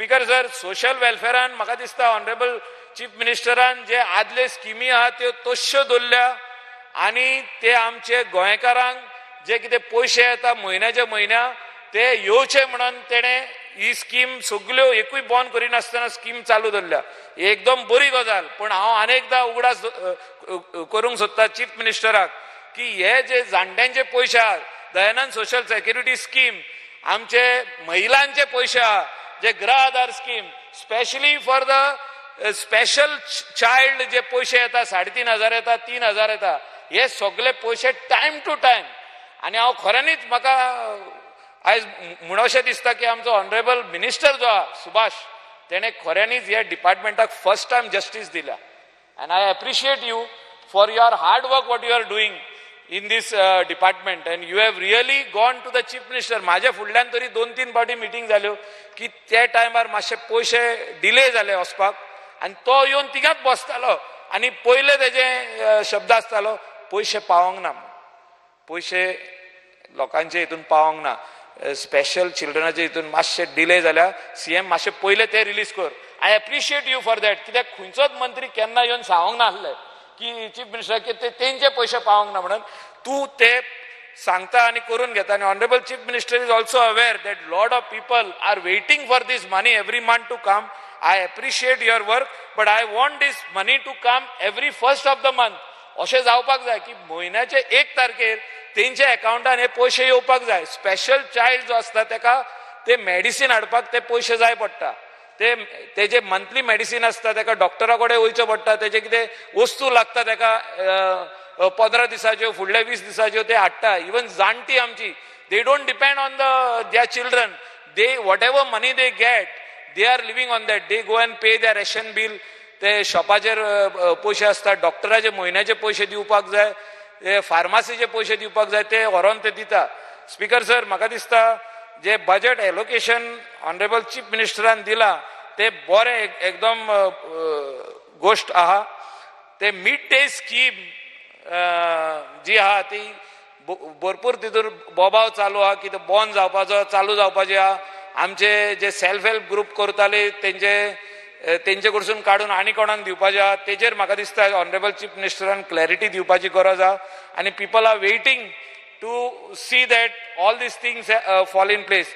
Speaker sir, social वेलफेअरान म्हाका दिसता honourable chief मिनिस्टरान जे आदले स्किमी आहा त्यो तश्यो दवरल्या आनी ते आमचे गोंयकारांक जे कितें पयशे येता म्हयन्याच्या म्हयन्या ते येवचे म्हणून तेणें ही स्कीम सगल्यो एकूय बंद करिनासतना स्कीम चालू दवरल्या. एकदम बरी गजाल. पण हांव अनेकदां उगडास करूंक सोदता चीफ मिनिस्टराक की हे जे जाणट्यांचे पयशे आहा दयानंद सोशल सेक्युरिटी स्कीम, आमचे महिलांचे पयशे आहा जे Griha Aadhaar scheme, specially for the special child जे पयशे येता 3,500 येता 3,000 येता हे सगळे पयशे टायम टू टायम. आनी हांव खऱ्यांनीच म्हाका आयज म्हणोशें दिसता की आमचो ऑनरेबल मिनिस्टर जो आहा सुभाष तेणें खऱ्यांनीच ह्या डिपार्टमेंटाक फर्स्ट टायम जस्टीस दिल्या. And I appreciate you for your hard work what you are doing in this department and you have really gone to the chief minister. माझ्या फुडल्यान तरी 2-3 फावटी मिटींग जाल्यो की त्या टायमार मातशे पयशे डिले जाले वचपाक आनी तो येवन तिगात बसतालो आनी पयले तेजे शब्द आसतालो पयशे पावोंक ना, पयशे लोकांचे हितून पावोंक ना, स्पेशल चिल्ड्रनाचे हितून मातशे डिले जाल्या, सीएम मातशे पयले ते रिलीज कर. I appreciate you for that. कित्याक खंयचोच मंत्री केन्ना येवन सांगोंक ना आसले की चीफ मिनिस्टर की तेंचे पयशे पावोंक ना म्हणून. तू ते सांगता आनी करून घेता. आनी honourable chief minister is also aware that lot of people are waiting for this money every month to come. I appreciate your work but I want this money to come every first of the month. अशें जावपाक जाय की म्हयन्याचे 1 तारखेर तेंच्या अकाउंटान हे पयशे येवपाक जाय. स्पेशल चाइल्ड जो आसता तेका ते मेडिसीन हाडपाक ते पयशे जाय पडटा. तेजे मंथली मेडिसीन आसता तेका डॉक्टरा कडेन वयचो पडटा. तेजे कितें वस्तू लागता तेका 15 दिसाच्यो फुडल्या 20 दिसाच्यो ते हाडटा. इवन जाणटी आमची they don't depend on their children. They whatever money they get they are living on that. They go and pay their ration bill. ते शॉपाचेर पयशे आसता, डॉक्टराचे म्हयन्याचे पयशे दिवपाक जाय, ते फार्मासीचे पयशे दिवपाक जाय, ते व्हरोन ते दिता. स्पीकर सर, म्हाका दिसता जे बजेट एलोकेशन ऑनरेबल चीफ मिनिस्टरान दिला ते बरे एकदम गोष्ट आहा. ते मिड डे स्कीम जी आहा ती भरपूर तितून बोबाव चालू आहा की ते बंद जावपाचो चालू जावपाचे आहा. आमचे जे सेल्फ हेल्प ग्रुप करताले तेंचे कडसून काडून आनी कोणाक दिवपाचे आहा. तेजेर म्हाका दिसता ऑनरेबल चीफ मिनिस्टरान क्लॅरिटी दिवपाची गरज आहा आनी people are waiting to see that all these things fall in place.